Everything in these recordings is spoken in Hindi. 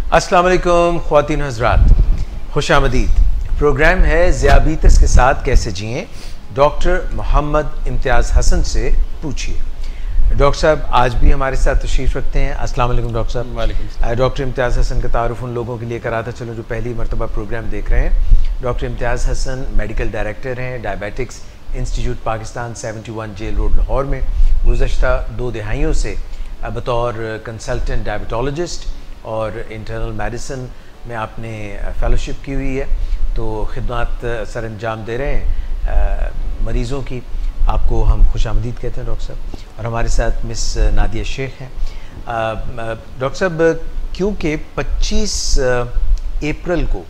अस्सलाम वालेकुम ख्वातीन हज़रात, खुशामदीद। प्रोग्राम है ज़ियाबीतस के साथ कैसे जिएं, डॉक्टर मोहम्मद इम्तियाज़ हसन से पूछिए। डॉक्टर साहब आज भी हमारे साथ तशरीफ़ रखते हैं। अस्सलाम वालेकुम डॉक्टर साहब। वालेकुम। डॉक्टर इम्तियाज़ हसन का तारुफ उन लोगों के लिए कराता चलो जो पहली मरतबा प्रोग्राम देख रहे हैं। Doctor Imtiaz Hasan medical director हैं diabetics institute Pakistan 71 jail road Lahore में। गुज़श्ता 2 दिहाइयों से बतौर कंसल्टेंट डायबिटोलॉजिस्ट और इंटरनल मेडिसिन में आपने फ़ेलोशिप की हुई है, तो खिदमत सर अंजाम दे रहे हैं मरीज़ों की। आपको हम खुशामदीद कहते हैं डॉक्टर साहब। और हमारे साथ मिस नादिया शेख हैं। डॉक्टर साहब, क्योंकि 25 अप्रैल को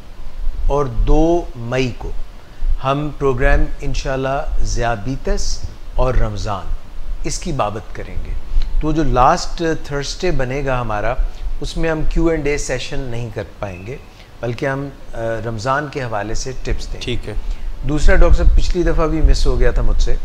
और 2 मई को हम प्रोग्राम इंशाल्लाह ज़ियाबीतस और रमज़ान इसकी बाबत करेंगे, तो जो लास्ट थर्सडे बनेगा हमारा, उसमें हम Q&A सेशन नहीं कर पाएंगे, बल्कि हम रमज़ान के हवाले से टिप्स देंगे। ठीक है। दूसरा डॉक्टर साहब, पिछली दफ़ा भी मिस हो गया था मुझसे,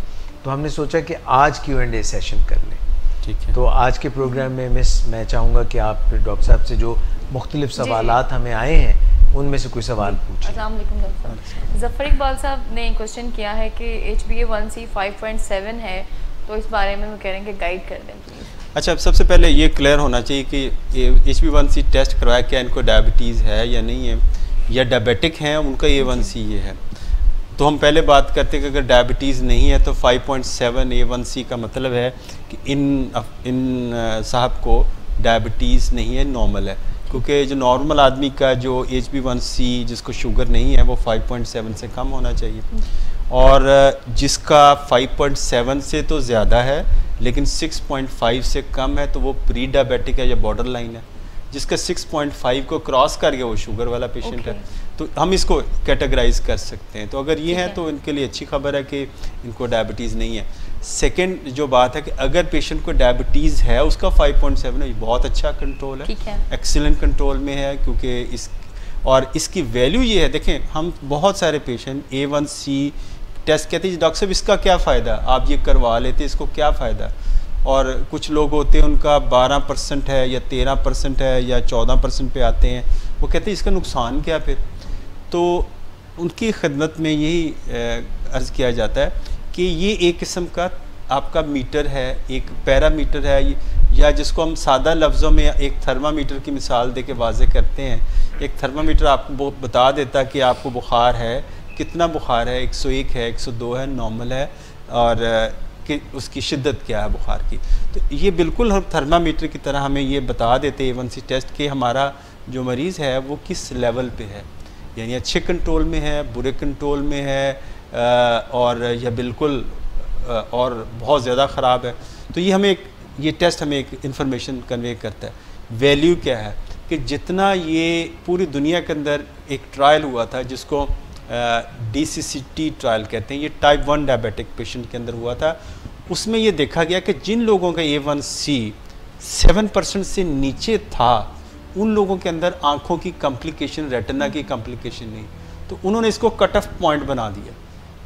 तो हमने सोचा कि आज Q&A सेशन कर लें। ठीक है। तो आज के प्रोग्राम में मैं चाहूँगा कि आप डॉक्टर साहब से जो मुख्तलिफ सवालात हमें आए हैं उनमें से कोई सवाल पूछें। अस्सलाम वालेकुम डॉक्टर साहब। ज़फ़र इकबाल साहब ने क्वेश्चन किया है कि HbA1c 5.7 है, तो इस बारे में वो कह रहे हैं कि गाइड कर दें प्लीज़। अच्छा, सबसे पहले ये क्लियर होना चाहिए कि HbA1c टेस्ट करवाया क्या इनको डायबिटीज़ है या नहीं है, या डायबिटिक हैं उनका A1c ये है। तो हम पहले बात करते हैं कि अगर डायबिटीज़ नहीं है तो 5.7 A1c का मतलब है कि इन साहब को डायबिटीज़ नहीं है, नॉर्मल है। क्योंकि जो नॉर्मल आदमी का जो HbA1c जिसको शुगर नहीं है वो 5.7 से कम होना चाहिए, और जिसका 5.7 से तो ज़्यादा है लेकिन 6.5 से कम है तो वो प्री डायबिटिक है या बॉर्डर लाइन है। जिसका 6.5 को क्रॉस कर गया वो शुगर वाला पेशेंट है। तो हम इसको कैटेगराइज कर सकते हैं। तो अगर ये है तो इनके लिए अच्छी खबर है कि इनको डायबिटीज़ नहीं है। सेकंड जो बात है कि अगर पेशेंट को डायबिटीज़ है, उसका 5.7 है, बहुत अच्छा कंट्रोल है, एक्सीलेंट कंट्रोल में है। क्योंकि इसकी वैल्यू ये है, देखें हम बहुत सारे पेशेंट A1c टेस्ट कहते हैं डॉक्टर साहब इसका क्या फ़ायदा, आप ये करवा लेते इसको क्या फ़ायदा। और कुछ लोग होते हैं उनका 12% है या 13% है या 14% पे आते हैं, वो कहते हैं इसका नुकसान क्या फिर। तो उनकी खिदमत में यही अर्ज़ किया जाता है कि ये एक किस्म का आपका मीटर है, एक पैरामीटर है, या जिसको हम सादा लफ्ज़ों में एक थर्मामीटर की मिसाल दे के वाज़े करते हैं। एक थर्मामीटर आपको बता देता है कि आपको बुखार है, कितना बुखार है, 101 है, 102 है, नॉर्मल है, और कि उसकी शिद्दत क्या है बुखार की। तो ये बिल्कुल हम थर्मामीटर की तरह हमें ये बता देते हैं A1c टेस्ट कि हमारा जो मरीज़ है वो किस लेवल पे है, यानी अच्छे कंट्रोल में है, बुरे कंट्रोल में है, और या बिल्कुल और बहुत ज़्यादा ख़राब है। तो ये टेस्ट हमें एक इंफॉर्मेशन कन्वे करता है। वैल्यू क्या है कि जितना ये पूरी दुनिया के अंदर एक ट्रायल हुआ था जिसको DCCT ट्रायल कहते हैं, ये टाइप 1 डायबिटिक पेशेंट के अंदर हुआ था। उसमें ये देखा गया कि जिन लोगों का A1c 7% से नीचे था, उन लोगों के अंदर आँखों की कॉम्प्लिकेशन, रेटिना की कॉम्प्लिकेशन नहीं। तो उन्होंने इसको कट ऑफ पॉइंट बना दिया,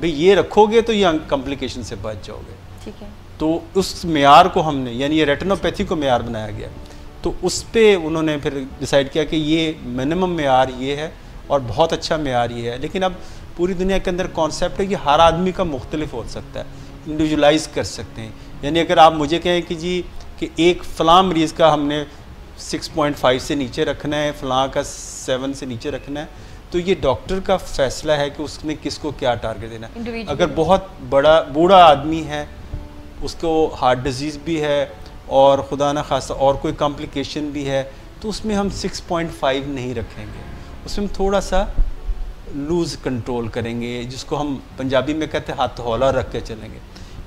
भाई ये रखोगे तो ये कॉम्प्लिकेशन से बच जाओगे। ठीक है। तो उस मेयार को हमने, यानी ये रेटिनोपैथी को मेयार बनाया गया, तो उस पर उन्होंने फिर डिसाइड किया कि ये मिनिमम मेयार ये है और बहुत अच्छा मेयार ये है। लेकिन अब पूरी दुनिया के अंदर कॉन्सेप्ट है कि हर आदमी का मुख्तलिफ हो सकता है, इंडिविजुअलाइज कर सकते हैं। यानी अगर आप मुझे कहें कि जी कि एक फ़लाँ मरीज़ का हमने 6.5 से नीचे रखना है, फ़लाँ का 7 से नीचे रखना है, तो ये डॉक्टर का फ़ैसला है कि उसने किसको क्या टारगेट देना है। अगर बहुत बूढ़ा आदमी है, उसको हार्ट डिजीज़ भी है और खुदा न खासा और कोई कॉम्प्लिकेशन भी है, तो उसमें हम 6.5 नहीं रखेंगे, उसमें थोड़ा सा लूज़ कंट्रोल करेंगे, जिसको हम पंजाबी में कहते हैं हाथ हौला रख के चलेंगे।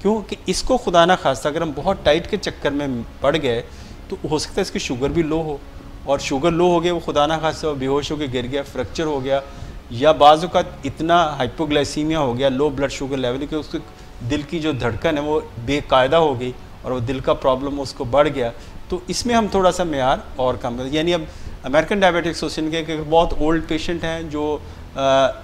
क्योंकि इसको खुदा ना खास्ता अगर हम बहुत टाइट के चक्कर में पड़ गए तो हो सकता है इसकी शुगर भी लो हो, और शुगर लो हो गया, वो खुदा ना खास्ता बेहोश हो के गिर गया, फ्रैक्चर हो गया, या बाज़ औक़ात इतना हाइपोग्लाइसीमिया हो गया, लो ब्लड शुगर लेवल कि उसके दिल की जो धड़कन है वो बेकायदा हो गई और वो दिल का प्रॉब्लम उसको बढ़ गया। तो इसमें हम थोड़ा सा मेयार और कम करें। यानी अब अमेरिकन डायबिटिक एसोसिएशन के बहुत ओल्ड पेशेंट हैं जो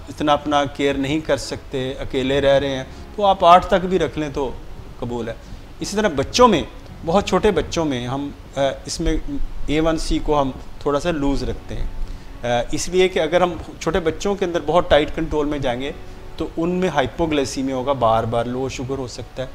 इतना अपना केयर नहीं कर सकते, अकेले रह रहे हैं, तो आप 8 तक भी रख लें तो कबूल है। इसी तरह बच्चों में, बहुत छोटे बच्चों में हम इसमें A1C को हम थोड़ा सा लूज़ रखते हैं, इसलिए कि अगर हम छोटे बच्चों के अंदर बहुत टाइट कंट्रोल में जाएंगे तो उनमें हाइपोग्लाइसीमिया होगा, बार बार लो शुगर हो सकता है,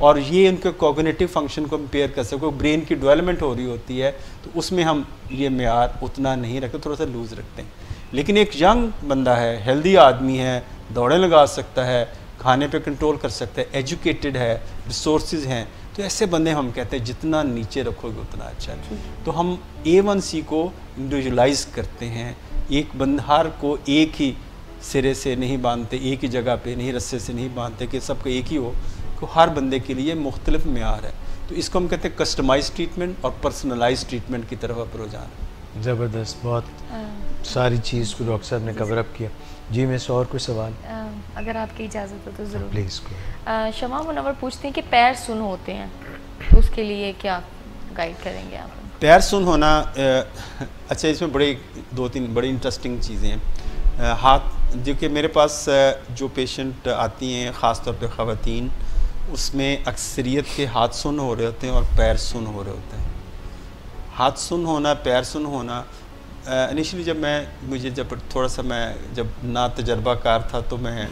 और ये उनके कॉग्निटिव फंक्शन को इम्पेयर कर सकते हैं। ब्रेन की डेवलपमेंट हो रही होती है तो उसमें हम ये मेयार उतना नहीं रखते, थोड़ा सा लूज़ रखते हैं। लेकिन एक यंग बंदा है, हेल्दी आदमी है, दौड़े लगा सकता है, खाने पे कंट्रोल कर सकता है, एजुकेटेड है, रिसोर्सेज हैं, तो ऐसे बंदे हम कहते हैं जितना नीचे रखोगे उतना अच्छा है। तो हम A1C को इंडिविजुअलाइज करते हैं, एक बंदहार को एक ही सिरे से नहीं बांधते, एक ही जगह पे नहीं, रस्से से नहीं बांधते कि सबका एक ही हो, तो हर बंदे के लिए मुख्तलिफ मेयार है। तो इसको हम कहते हैं कस्टमाइज ट्रीटमेंट और पर्सनलाइज ट्रीटमेंट की तरफ अप्रोच आना। ज़बरदस्त, बहुत सारी चीज़ को डॉक्टर साहब ने कवर अप किया। जी मिस, और कोई सवाल? अगर आपकी इजाज़त हो तो ज़रूर। प्लीज़। शमा मुनव्वर पूछते हैं कि पैर सुन होते हैं, तो उसके लिए क्या गाइड करेंगे आप? पैर सुन होना, अच्छा इसमें बड़े 2-3 बड़ी इंटरेस्टिंग चीज़ें हैं। हाथ, जो कि मेरे पास जो पेशेंट आती हैं ख़ास तौर पे ख़वातीन, उसमें अक्सरियत के हाथ सुन हो रहे होते हैं और पैर सुन हो रहे होते हैं। हाथ सुन होना, पैर सुन होना, इनिशियली जब थोड़ा सा मैं जब ना तजर्बाकार था तो मैं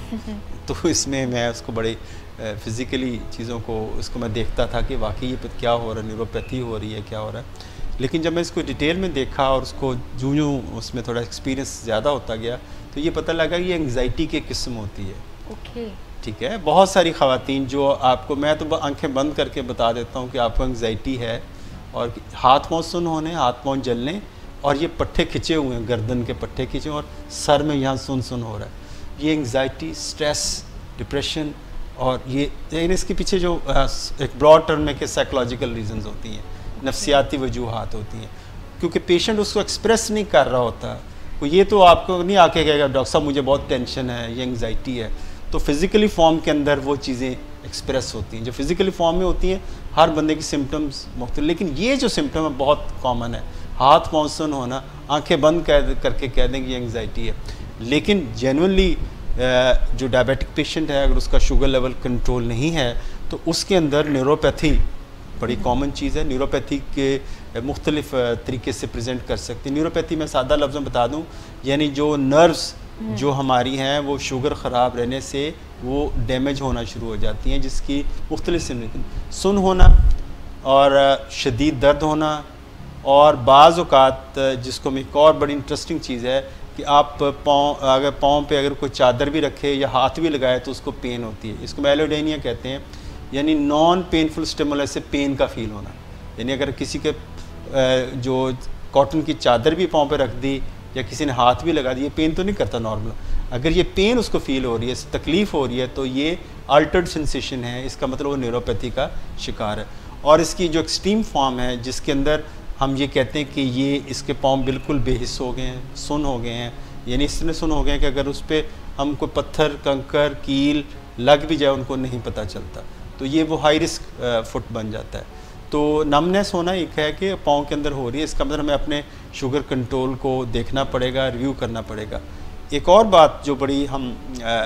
तो इसमें मैं उसको बड़े फ़िज़िकली चीज़ों को उसको मैं देखता था कि वाकई ये क्या हो रहा है, न्यूरोपैथी हो रही है, क्या हो रहा है। लेकिन जब मैं इसको डिटेल में देखा और उसको यूँ उसमें थोड़ा एक्सपीरियंस ज़्यादा होता गया तो ये पता लगा कि ये एंग्जाइटी की किस्म होती है। ओके, ठीक है। बहुत सारी ख़वातीन जो आपको, मैं तो आंखें बंद करके बता देता हूँ कि आपको एंग्जाइटी है और हाथ पाँव सुन होने, हाथ पाँव जलने, और ये पट्टे खिंचे हुए हैं, गर्दन के पट्टे खिंचे और सर में यहाँ सुन हो रहा है। ये एंग्जाइटी, स्ट्रेस, डिप्रेशन, और ये इसके पीछे जो एक ब्रॉड टर्म में के साइकोलॉजिकल रीजंस होती हैं, नफ्सियाती वजूहात होती हैं, क्योंकि पेशेंट उसको एक्सप्रेस नहीं कर रहा होता। तो ये तो आपको नहीं आके कहेगा डॉक्टर साहब मुझे बहुत टेंशन है, ये एंग्जाइटी है, तो फिज़िकली फॉर्म के अंदर वो चीज़ें एक्सप्रेस होती हैं। जो फिज़िकली फॉर्म में होती हैं हर बंदे की सिम्टम्स मुख्तलिफ, लेकिन ये जो सिम्टम है बहुत कॉमन है, हाथ पाँव सुन होना, आंखें बंद करके कह दें कि ये एंग्जाइटी है। लेकिन जेन्युइनली जो डायबिटिक पेशेंट है, अगर उसका शुगर लेवल कंट्रोल नहीं है तो उसके अंदर न्यूरोपैथी बड़ी कॉमन चीज़ है। न्यूरोपैथी के मुख्तलिफ तरीके से प्रेजेंट कर सकती है। न्यूरोपैथी मैं सादा लफ्ज़ में बता दूं, यानी जो नर्व्स जो हमारी हैं वो शुगर ख़राब रहने से वो डैमेज होना शुरू हो जाती हैं, जिसकी मुख्तलिफ सिम्टम, सुन होना और शदीद दर्द होना, और बाज़ औक़ात जिसको में एक और बड़ी इंटरेस्टिंग चीज़ है कि आप पाँव पे अगर कोई चादर भी रखे या हाथ भी लगाए तो उसको पेन होती है। इसको मेलोडेनिया कहते हैं, यानी नॉन पेनफुल स्टिमुलस से पेन का फील होना। यानी अगर किसी के जो कॉटन की चादर भी पाँव पे रख दी या किसी ने हाथ भी लगा दी, ये पेन तो नहीं करता नॉर्मल, अगर ये पेन उसको फील हो रही है, तकलीफ़ हो रही है, तो ये अल्टर्ड सेंसेशन है, इसका मतलब वो न्यूरोपैथी का शिकार है। और इसकी जो एक्सट्रीम फॉर्म है जिसके अंदर हम ये कहते हैं कि ये इसके पाँव बिल्कुल बेहिस हो गए हैं, सुन हो गए हैं, यानी इसमें सुन हो गए हैं कि अगर उस पर हम कोई पत्थर, कंकर, कील लग भी जाए उनको नहीं पता चलता, तो ये वो हाई रिस्क फुट बन जाता है। तो नमनेस होना एक है कि पाँव के अंदर हो रही है, इसका मतलब हमें अपने शुगर कंट्रोल को देखना पड़ेगा, रिव्यू करना पड़ेगा। एक और बात जो बड़ी हम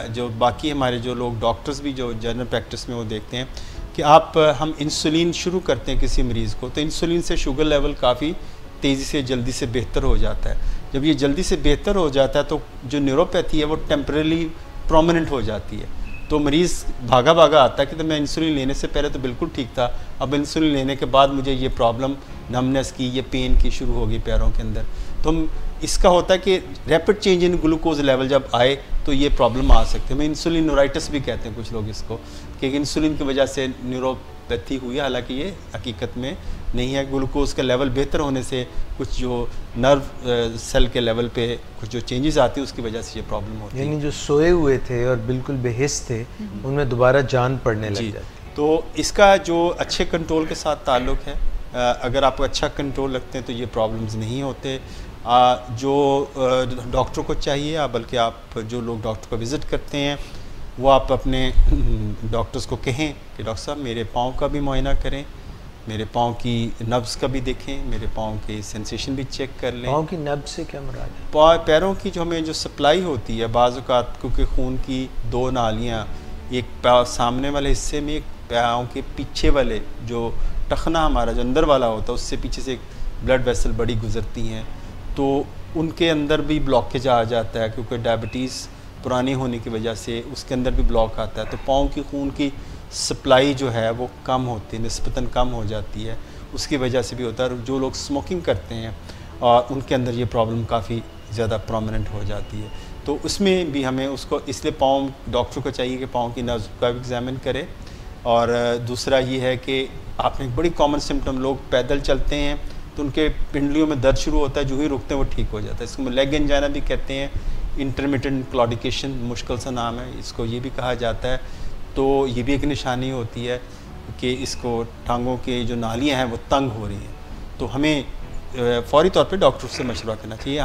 जो बाकी हमारे जो लोग डॉक्टर्स भी जो जनरल प्रैक्टिस में वो देखते हैं कि हम इंसुलिन शुरू करते हैं किसी मरीज़ को, तो इंसुलिन से शुगर लेवल काफ़ी तेज़ी से जल्दी से बेहतर हो जाता है। जब ये जल्दी से बेहतर हो जाता है तो जो न्यूरोपैथी है वो टेम्परेली प्रोमिनेंट हो जाती है, तो मरीज़ भागा भागा आता है कि तो मैं इंसुलिन लेने से पहले तो बिल्कुल ठीक था, अब इंसुलिन लेने के बाद मुझे ये प्रॉब्लम नमनेस की, ये पेन की शुरू होगी पैरों के अंदर। तो इसका होता है कि rapid change in glucose level जब आए तो ये प्रॉब्लम आ सकती है। मैं इंसुलिन न्यूराइटिस भी कहते हैं कुछ लोग इसको, कि इंसुलिन की वजह से न्यूरोपैथी हुई है, हालांकि ये हकीकत में नहीं है। ग्लूकोज का लेवल बेहतर होने से कुछ जो नर्व सेल के लेवल पे कुछ जो चेंजेस आती है उसकी वजह से ये प्रॉब्लम होती है। यानी जो सोए हुए थे और बिल्कुल बेहिस थे उनमें दोबारा जान पड़ने लग जाती। तो इसका जो अच्छे कंट्रोल के साथ ताल्लुक़ है, अगर आप अच्छा कंट्रोल रखते हैं तो ये प्रॉब्लम्स नहीं होते। जो डॉक्टर को चाहिए, बल्कि आप जो लोग डॉक्टर को विज़िट करते हैं वो आप अपने डॉक्टर्स को कहें कि डॉक्टर साहब मेरे पाँव का भी मुआयना करें, मेरे पाँव की नब्ज़ का भी देखें, मेरे पाँव के सेंसेशन भी चेक कर लें। पाँव की नब्ज़ से क्या मुराद है? पैरों की जो हमें जो सप्लाई होती है, बाज़ औक़ात क्योंकि खून की 2 नालियाँ, एक पाँव सामने वाले हिस्से में, एक पाँव के पीछे वाले जो टखना हमारा जो अंदर वाला होता है उससे पीछे से एक ब्लड वेसल बड़ी गुजरती हैं, तो उनके अंदर भी ब्लॉकेज आ जाता है, क्योंकि डायबिटीज़ पुरानी होने की वजह से उसके अंदर भी ब्लॉक आता है। तो पाँव की खून की सप्लाई जो है वो कम होती है, निस्बतन कम हो जाती है, उसकी वजह से भी होता है। और जो लोग स्मोकिंग करते हैं और उनके अंदर ये प्रॉब्लम काफ़ी ज़्यादा प्रोमिनेंट हो जाती है। तो उसमें भी हमें उसको, इसलिए पाँव डॉक्टर को चाहिए कि पाँव की नर्व का भी एग्जामिन करे। और दूसरा ये है कि आपने एक बड़ी कॉमन सिम्टम, लोग पैदल चलते हैं तो उनके पिंडलियों में दर्द शुरू होता है, जो ही रुकते हैं वो ठीक हो जाता है। इसको लेग एंजाइना भी कहते हैं, इंटरमिटेंट क्लॉडिकेशन मुश्किल सा नाम है, इसको ये भी कहा जाता है। तो ये भी एक निशानी होती है कि इसको टांगों के जो नालियाँ हैं वो तंग हो रही हैं। तो हमें फ़ौरी तौर पे डॉक्टर से मशवरा करना चाहिए।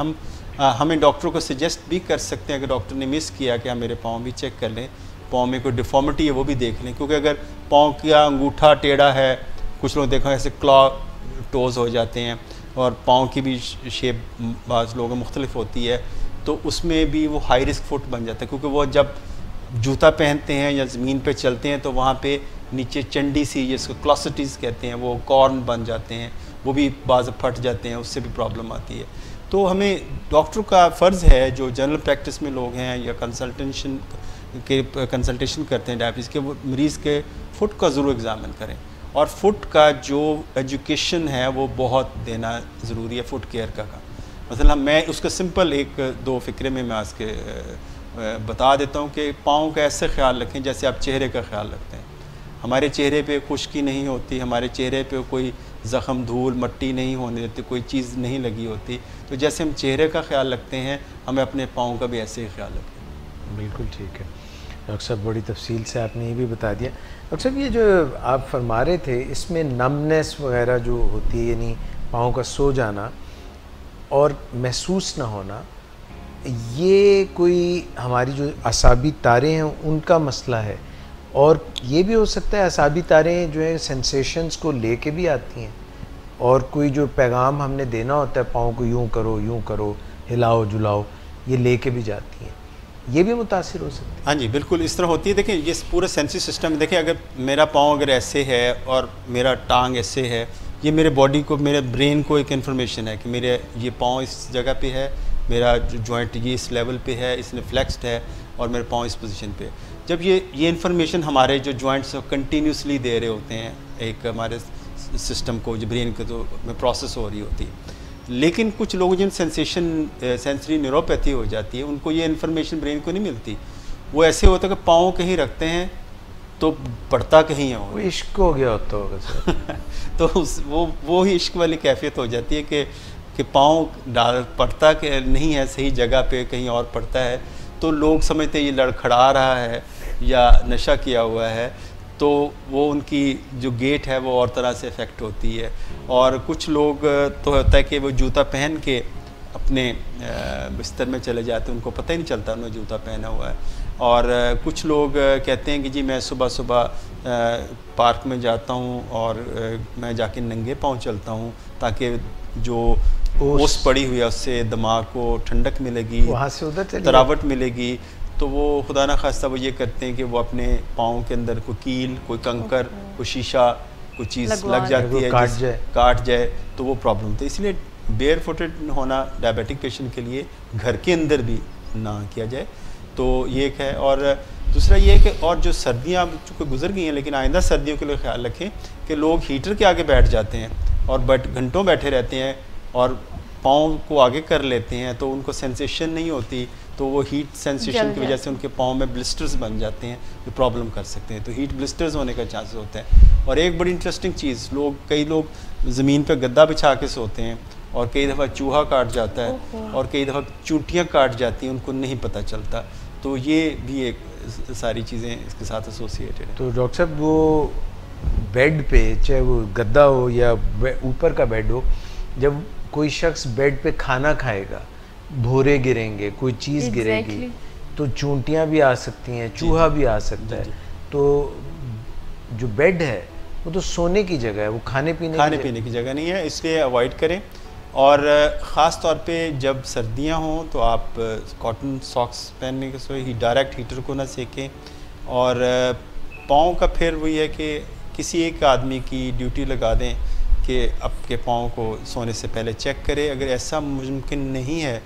हमें डॉक्टर को सजेस्ट भी कर सकते हैं, अगर डॉक्टर ने मिस किया कि आप मेरे पाँव भी चेक कर लें, पाँव में कोई डिफॉर्मिटी है वो भी देख लें। क्योंकि अगर पाँव का अंगूठा टेढ़ा है, कुछ लोग देखो ऐसे क्लॉ टोज़ हो जाते हैं, और पाँव की भी शेप बाज़ लोगों मुख्तलिफ होती है, तो उसमें भी वो हाई रिस्क फुट बन जाता है। क्योंकि वो जब जूता पहनते हैं या ज़मीन पे चलते हैं तो वहाँ पे नीचे चंडी सी, जिसको क्लॉसिटीज़ कहते हैं, वो कॉर्न बन जाते हैं, वो भी बाज़ फट जाते हैं, उससे भी प्रॉब्लम आती है। तो हमें डॉक्टर का फ़र्ज़ है, जो जनरल प्रैक्टिस में लोग हैं या कंसल्टेशन करते हैं डायबिटीज़ के, वो मरीज़ के फ़ुट का ज़रूर एग्ज़ामिन करें। और फ़ुट का जो एजुकेशन है वो बहुत देना ज़रूरी है, फ़ुट केयर का। मतलब मैं उसका सिंपल एक दो फ़िक्रे में मैं आज के बता देता हूँ कि पाँव का ऐसे ख्याल रखें जैसे आप चेहरे का ख्याल रखते हैं। हमारे चेहरे पे खुश्की नहीं होती, हमारे चेहरे पे कोई ज़ख़म, धूल, मट्टी नहीं होने देती, कोई चीज़ नहीं लगी होती। तो जैसे हम चेहरे का ख्याल रखते हैं, हमें अपने पाँव का भी ऐसे ही ख्याल रखें। बिल्कुल ठीक है डॉक्टर साहब, बड़ी तफसील से आपने ये भी बता दिया। डॉक्टर साहब, ये जो आप फरमा रहे थे, इसमें नमनेस वगैरह जो होती है, यानी पाँव का सो जाना और महसूस ना होना, ये कोई हमारी जो असाबी तारे हैं उनका मसला है? और ये भी हो सकता है असाबी तारें जो है सेंसेशंस को लेके भी आती हैं, और कोई जो पैगाम हमने देना होता है पाँव को यूँ करो, हिलाओ जुलाओ, ये लेके भी जाती हैं, ये भी मुतासिर हो सकती है? हाँ जी, बिल्कुल इस तरह होती है। देखिए, ये पूरा सेंसरी सिस्टम, देखिए अगर मेरा पाँव अगर ऐसे है और मेरा टांग ऐसे है, ये मेरे बॉडी को, मेरे ब्रेन को एक इन्फॉर्मेशन है कि मेरे ये पाँव इस जगह पे है, मेरा जॉइंट ये इस लेवल पे है, इसने फ्लेक्स्ड है, और मेरे पाँव इस पोजीशन पे। जब ये इन्फॉर्मेशन हमारे जो जॉइंट्स कंटिन्यूसली दे रहे होते हैं, एक हमारे सिस्टम को, जो ब्रेन को तो में प्रोसेस हो रही होती है। लेकिन कुछ लोग जिन सेंसरी न्यूरोपैथी हो जाती है, उनको ये इन्फॉर्मेशन ब्रेन को नहीं मिलती। वो ऐसे होता है कि पाँव कहीं रखते हैं तो पड़ता कहीं है, वो इश्क हो गया होता होगा सर। तो वो ही इश्क वाली कैफियत हो जाती है कि पाँव पड़ता के नहीं है सही जगह पे, कहीं और पड़ता है। तो लोग समझते हैं ये लड़खड़ा रहा है या नशा किया हुआ है, तो वो उनकी जो गेट है वो और तरह से इफ़ेक्ट होती है। और कुछ लोग तो होता है कि वो जूता पहन के अपने बिस्तर में चले जाते हैं, उनको पता ही नहीं चलता उन्होंने जूता पहना हुआ है। और कुछ लोग कहते हैं कि जी मैं सुबह सुबह पार्क में जाता हूँ और मैं जाके नंगे पाँव चलता हूँ, ताकि जो ओस पड़ी हुई है उससे दिमाग को ठंडक मिलेगी, वहाँ से उधर तरावट मिलेगी। तो वो खुदा ना खास्ता वो ये करते हैं कि वो अपने पाँव के अंदर कोई कील, कोई कंकर, कोई शीशा, कोई चीज़ लग जाती है, काट जाए तो वो प्रॉब्लम। तो इसलिए बेयर फुटेड होना डायबिटिक पेशेंट के लिए घर के अंदर भी ना किया जाए। तो ये एक है। और दूसरा ये है कि और जो सर्दियाँ चूँकि गुजर गई हैं, लेकिन आइंदा सर्दियों के लिए ख्याल रखें कि लोग हीटर के आगे बैठ जाते हैं और घंटों बैठे रहते हैं और पाँव को आगे कर लेते हैं, तो उनको सेंसेशन नहीं होती, तो वो हीट सेंसेशन की वजह से उनके पाँव में ब्लिस्टर्स बन जाते हैं, जो प्रॉब्लम कर सकते हैं। तो हीट ब्लिस्टर्स होने का चांसेस होता है। और एक बड़ी इंटरेस्टिंग चीज़, कई लोग ज़मीन पर गद्दा बिछा के सोते हैं और कई दफ़ा चूहा काट जाता है और कई दफ़ा चूंटियाँ काट जाती हैं, उनको नहीं पता चलता। तो ये भी एक सारी चीज़ें इसके साथ एसोसिएटेड है। तो डॉक्टर साहब, वो बेड पे, चाहे वो गद्दा हो या ऊपर का बेड हो, जब कोई शख्स बेड पे खाना खाएगा, भोरे गिरेंगे, कोई चीज़ गिरेगी, तो चूंटियाँ भी आ सकती हैं, चूहा भी आ सकता है। तो जो बेड है वो तो सोने की जगह है, वो खाने पीने की जगह नहीं है, इसलिए अवॉइड करें। और ख़ास तौर पे जब सर्दियां हों तो आप कॉटन सॉक्स पहनने के सोए, डायरेक्ट हीटर को ना सेकें। और पाँव का फिर वही है कि किसी एक आदमी की ड्यूटी लगा दें कि आपके पाँव को सोने से पहले चेक करें। अगर ऐसा मुमकिन नहीं है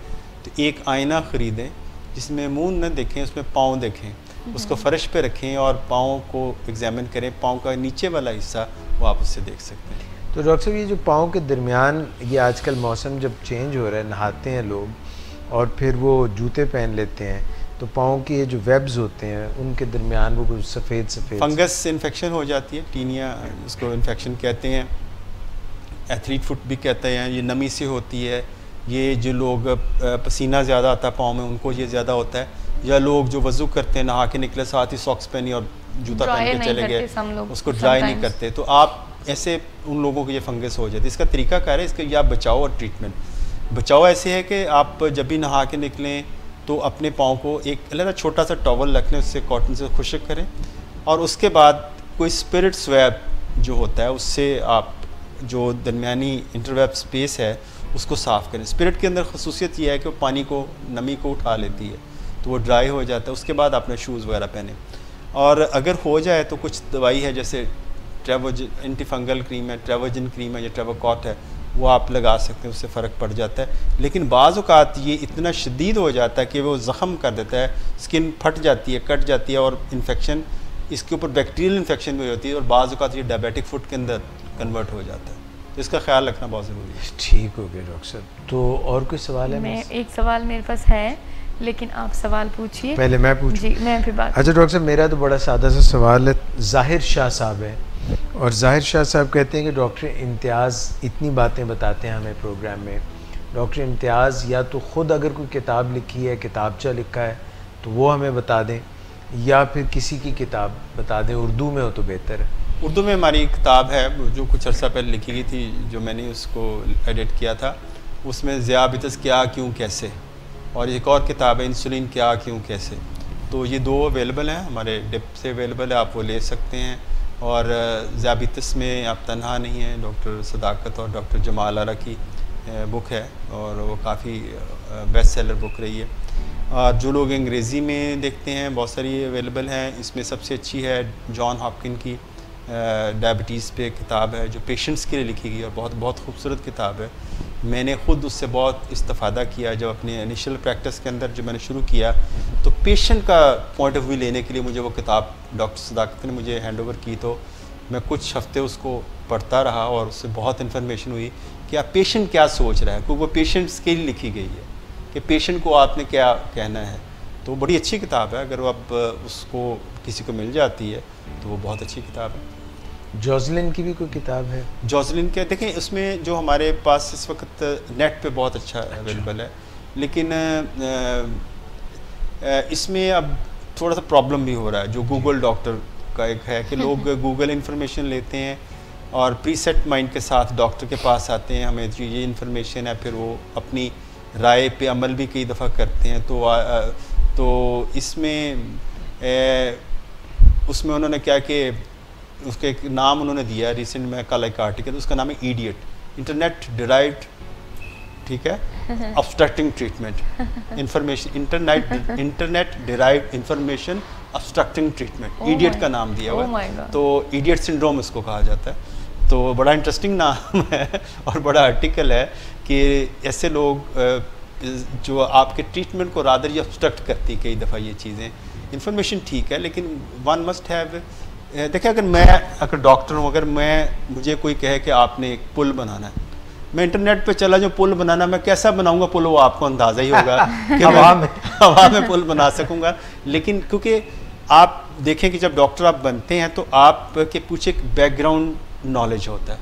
तो एक आईना ख़रीदें जिसमें मुंह न देखें, उसमें पाँव देखें, उसको फ़र्श पे रखें और पाँव को एग्जामिन करें। पाँव का नीचे वाला हिस्सा वो आप उससे देख सकते हैं। तो डॉक्टर साहब, ये जो पाँव के दरमियान, ये आजकल मौसम जब चेंज हो रहा है, नहाते हैं लोग और फिर वो जूते पहन लेते हैं, तो पाँव के जो वेब्स होते हैं उनके दरमियान वो कुछ सफ़ेद फंगस इन्फेक्शन हो जाती है, टीनिया उसको इन्फेक्शन कहते हैं, एथलीट फुट भी कहते हैं। ये नमी से होती है। ये जो लोग पसीना ज़्यादा आता है पाँव में, उनको ये ज़्यादा होता है। या लोग जो वज़ू करते हैं, नहा के निकले साथ ही सॉक्स पहनी और जूता पहन के चले गए, उसको ड्राई नहीं करते, तो आप ऐसे उन लोगों को ये फंगस हो जाती है। इसका तरीका क्या है, इसका या बचाव और ट्रीटमेंट। बचाव ऐसे है कि आप जब भी नहा के निकलें तो अपने पाँव को एक अलग छोटा सा टॉवल रख लें, उससे कॉटन से खुश्क करें और उसके बाद कोई स्पिरिट स्वैप जो होता है उससे आप जो दरमियानी इंटरवेब स्पेस है उसको साफ़ करें। स्पिरिट के अंदर खसूसियत ये है कि वो पानी को, नमी को उठा लेती है, तो वो ड्राई हो जाता है। उसके बाद आपने शूज़ वगैरह पहने और अगर हो जाए तो कुछ दवाई है जैसे एंटीफंगल क्रीम है, ट्रेवोजिन क्रीम है या ट्रेवोकॉट है, वो आप लगा सकते हैं, उससे फ़र्क पड़ जाता है। लेकिन बाज़ औक़ात ये इतना शदीद हो जाता है कि वो ज़ख़म कर देता है, स्किन फट जाती है, कट जाती है और इन्फेक्शन, इसके ऊपर बैक्टीरियल इन्फेक्शन भी होती है और बाज़ औक़ात ये डायबिटिक फुट के अंदर कन्वर्ट हो जाता है। तो इसका ख्याल रखना बहुत ज़रूरी है। ठीक हो गया डॉक्टर साहब। तो और कोई सवाल है? मैं एक सवाल मेरे पास है, लेकिन आप सवाल पूछिए। पहले मैं पूछूं? जी, मैं फिर बात। अच्छा डॉक्टर साहब, मेरा तो बड़ा सादा सा सवाल है। ज़ाहिर शाह साहब है और ज़ाहिर शाह साहब कहते हैं कि डॉक्टर इम्तियाज़ इतनी बातें बताते हैं हमें प्रोग्राम में। डॉक्टर इम्तियाज़ या तो ख़ुद अगर कोई किताब लिखी है, किताबचा लिखा है, तो वो हमें बता दें, या फिर किसी की किताब बता दें, उर्दू में हो तो बेहतर है। उर्दू में हमारी किताब है जो कुछ अर्सा पहले लिखी गई थी, जो मैंने उसको एडिट किया था। उसमें ज़ियाबितस क्या, क्यों, कैसे, और एक और किताब है इंसुलिन क्या, क्यों, कैसे। तो ये दो अवेलेबल हैं, हमारे डिप से अवेलेबल है, आप वो ले सकते हैं। और ज़ियाबितस में आप तनहा नहीं हैं, डॉक्टर सदाकत और डॉक्टर जमाल आरा की बुक है और वो काफ़ी बेस्ट सेलर बुक रही है। और जो लोग अंग्रेज़ी में देखते हैं, बहुत सारी अवेलेबल हैं। इसमें सबसे अच्छी है जॉन हॉपकिन की डायबिटीज़ पे किताब है, जो पेशेंट्स के लिए लिखी गई है और बहुत खूबसूरत किताब है। मैंने ख़ुद उससे बहुत इस्तेफ़ादा किया जब अपने इनिशियल प्रैक्टिस के अंदर जब मैंने शुरू किया, तो पेशेंट का पॉइंट ऑफ व्यू लेने के लिए मुझे वो किताब डॉक्टर सदाकत ने मुझे हैंड ओवर की, तो मैं कुछ हफ्ते उसको पढ़ता रहा और उससे बहुत इन्फॉर्मेशन हुई कि आप पेशेंट क्या सोच रहा है, क्योंकि वो पेशेंट्स के लिए लिखी गई है कि पेशेंट को आपने क्या कहना है। तो बड़ी अच्छी किताब है, अगर वो अब उसको किसी को मिल जाती है तो वो बहुत अच्छी किताब है। जोसलिन की भी कोई किताब है? जोसलिन के देखें, उसमें जो हमारे पास इस वक्त नेट पे बहुत अच्छा अवेलेबल है, लेकिन इसमें अब थोड़ा सा प्रॉब्लम भी हो रहा है। जो गूगल डॉक्टर का एक है कि लोग गूगल इन्फॉर्मेशन लेते हैं और प्रीसेट माइंड के साथ डॉक्टर के पास आते हैं, हमें जो ये इन्फॉर्मेशन है, फिर वो अपनी राय पे अमल भी कई दफ़ा करते हैं। तो इसमें उसमें उन्होंने क्या कि उसका एक नाम उन्होंने दिया, रिसेंट में कल एक आर्टिकल, उसका नाम है इडियट, इंटरनेट डिराइव्ड, ठीक है, obstructing treatment, information, internet derived information obstructing treatment, idiot का नाम दिया हुआ है। तो इडियट सिंड्रोम इसको कहा जाता है। तो बड़ा इंटरेस्टिंग नाम है और बड़ा आर्टिकल है कि ऐसे लोग जो आपके ट्रीटमेंट को रादर ये ऑब्स्ट्रक्ट करती कई दफ़ा ये चीज़ें। इन्फॉर्मेशन ठीक है, लेकिन वन मस्ट हैव, देखिए अगर डॉक्टर हूँ, अगर मुझे कोई कहे कि आपने एक पुल बनाना है, मैं इंटरनेट पे चला जो पुल बनाना, मैं कैसा बनाऊंगा पुल, वो आपको अंदाज़ा ही होगा कि हवा में पुल बना सकूंगा। लेकिन क्योंकि आप देखें कि जब डॉक्टर आप बनते हैं तो आपके पीछे एक बैकग्राउंड नॉलेज होता है,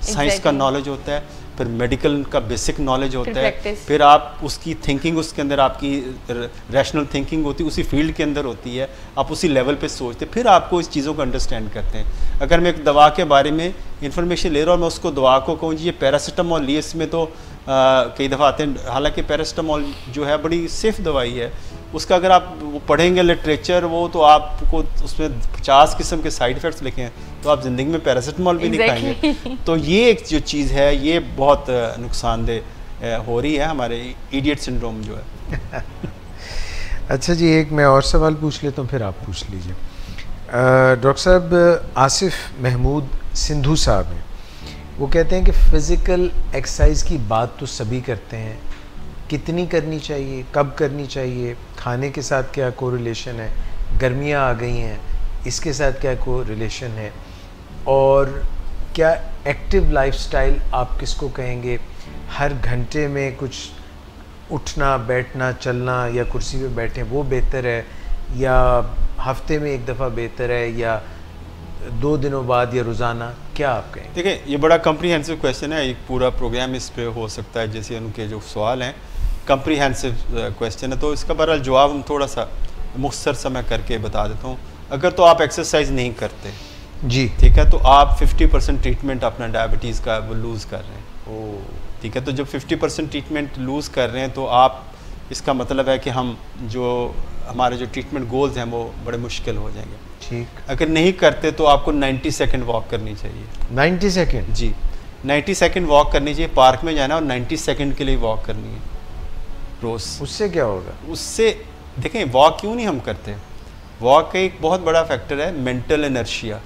साइंस का नॉलेज होता है, फिर मेडिकल का बेसिक नॉलेज होता है, फिर आप उसकी थिंकिंग, उसके अंदर आपकी रैशनल थिंकिंग होती है, उसी फील्ड के अंदर होती है, आप उसी लेवल पे सोचते, फिर आपको इस चीज़ों को अंडरस्टैंड करते हैं। अगर मैं एक दवा के बारे में इंफॉर्मेशन ले रहा हूँ, मैं उसको दवा को कहूँ जी ये पैरासीटामोल लिए, इसमें तो कई दफ़ा आते हैं, हालांकि पैरासीटामोल जो है बड़ी सेफ़ दवाई है, उसका अगर आप वो पढ़ेंगे लिटरेचर वो, तो आपको उसमें 50 किस्म के साइड इफ़ेक्ट्स लिखे हैं, तो आप ज़िंदगी में पैरासीटामोल भी नहीं खाएंगे। तो ये एक जो चीज़ है ये बहुत नुकसानदेह हो रही है, हमारे इडियट सिंड्रोम जो है। अच्छा जी, एक मैं और सवाल पूछ लेता हूँ, फिर आप पूछ लीजिए। डॉक्टर साहब, आसिफ महमूद सिंधु साहब हैं, वो कहते हैं कि फ़िज़िकल एक्सरसाइज की बात तो सभी करते हैं, कितनी करनी चाहिए, कब करनी चाहिए, खाने के साथ क्या कोरिलेशन है, गर्मियाँ आ गई हैं इसके साथ क्या कोरिलेशन है, और क्या एक्टिव लाइफस्टाइल आप किसको कहेंगे? हर घंटे में कुछ उठना बैठना चलना या कुर्सी पे बैठे वो बेहतर है, या हफ्ते में एक दफ़ा बेहतर है, या 2 दिनों बाद, या रोज़ाना? क्या आप कहें? देखिए ये बड़ा कम्प्रीहेंसिव क्वेश्चन है, एक पूरा प्रोग्राम इस पे हो सकता है, जैसे उनके जो सवाल हैं कम्प्रीहेंसिव क्वेश्चन है। तो इसका बहरहाल जवाब हम थोड़ा सा मुख्तसर सा मैं करके बता देता हूँ। अगर तो आप एक्सरसाइज नहीं करते जी, ठीक है, तो आप 50% ट्रीटमेंट अपना डायबिटीज़ का वो लूज़ कर रहे हैं। ओ ठीक है, तो जब 50% ट्रीटमेंट लूज़ कर रहे हैं तो आप, इसका मतलब है कि हम जो हमारे जो ट्रीटमेंट गोल्स हैं वो बड़े मुश्किल हो जाएंगे। ठीक। अगर नहीं करते तो आपको 90 सेकंड वॉक करनी चाहिए। 90 सेकंड? जी, 90 सेकंड वॉक करनी चाहिए। पार्क में जाना और 90 सेकंड के लिए वॉक करनी है रोज़। उससे क्या होगा? उससे देखें वॉक क्यों नहीं हम करते, वॉक का एक बहुत बड़ा फैक्टर है मेंटल इनर्शिया,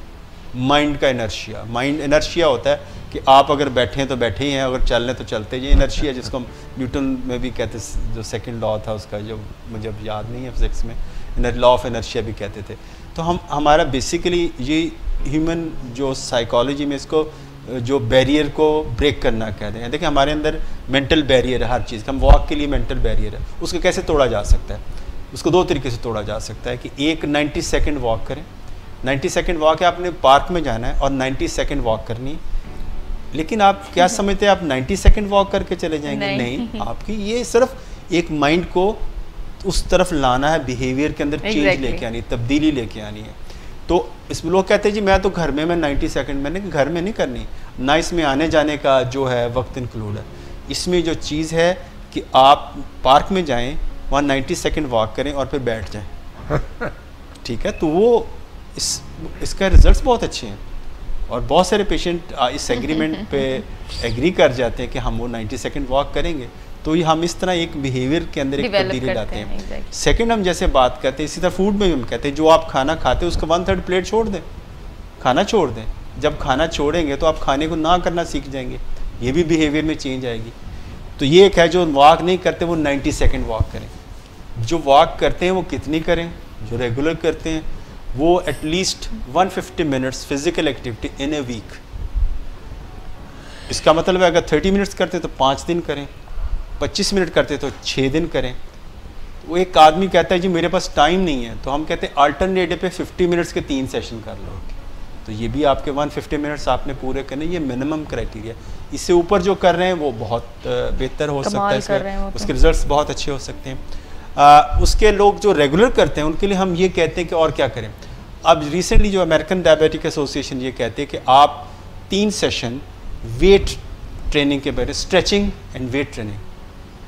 माइंड का इनर्शिया। माइंड इनर्शिया होता है कि आप अगर बैठे हैं तो बैठे ही हैं, अगर चल रहे तो चलते। ये इनर्शिया जिसको हम न्यूटन में भी कहते, जो सेकंड लॉ था उसका, जो मुझे अब याद नहीं है फिजिक्स में, लॉ ऑफ इनर्शिया भी कहते थे। तो हमारा बेसिकली ये ह्यूमन जो साइकोलॉजी में इसको जो बैरियर को ब्रेक करना कहते हैं। देखिए हमारे अंदर मेंटल बैरियर है हर चीज़ का, हम वॉक के लिए मेंटल बैरियर है, उसको कैसे तोड़ा जा सकता है? उसको 2 तरीके से तोड़ा जा सकता है कि एक 90 सेकंड वॉक करें। 90 सेकंड वॉक है, आपने पार्क में जाना है और 90 सेकंड वॉक करनी है। लेकिन आप क्या समझते हैं आप 90 सेकंड वॉक करके चले जाएंगे? नहीं, आपकी ये सिर्फ एक माइंड को उस तरफ लाना है, बिहेवियर के अंदर चेंज लेके आनी, तब्दीली लेके आनी है। तो इसमें लोग कहते हैं जी मैं तो घर में, मैं 90 सेकंड, मैंने घर में नहीं करनी ना, इसमें आने जाने का जो है वक्त इंक्लूड है। इसमें जो चीज़ है कि आप पार्क में जाएं, वहाँ 90 सेकंड वॉक करें और फिर बैठ जाएं। ठीक है, तो वो इसका रिजल्ट्स बहुत अच्छे हैं और बहुत सारे पेशेंट इस एग्रीमेंट पे एग्री कर जाते हैं कि हम वो 90 सेकंड वॉक करेंगे। तो ये हम इस तरह एक बिहेवियर के अंदर एक तब्दीली लाते हैं। सेकंड हम जैसे बात करते हैं, इसी तरह फूड में भी हम कहते हैं जो आप खाना खाते हैं उसका 1/3 प्लेट छोड़ दें, खाना छोड़ दें। जब खाना छोड़ेंगे तो आप खाने को ना करना सीख जाएंगे, ये भी बिहेवियर में चेंज आएगी। तो ये एक है जो वॉक नहीं करते वो 90 सेकंड वॉक करें, जो वॉक करते हैं वो कितनी करें, जो रेगुलर करते हैं वो at least 150 minutes physical activity in a week. इसका मतलब है अगर 30 मिनट्स करते हैं तो 5 दिन करें, 25 मिनट करते तो 6 दिन करें। वो एक आदमी कहता है जी मेरे पास टाइम नहीं है, तो हम कहते हैं अल्टरनेट डे पे 50 मिनट्स के 3 सेशन कर लो। तो ये भी आपके 150 मिनट्स आपने पूरे करने, ये मिनिमम क्राइटेरिया। इससे ऊपर जो कर रहे हैं वो बहुत बेहतर हो सकता है, इसमें उसके रिजल्ट्स बहुत अच्छे हो सकते हैं। उसके लोग जो रेगुलर करते हैं उनके लिए हम ये कहते हैं कि और क्या करें। अब रिसेंटली जो अमेरिकन डायबिटिक एसोसिएशन ये कहते हैं कि आप 3 सेशन वेट ट्रेनिंग के बारे, स्ट्रेचिंग एंड वेट ट्रेनिंग,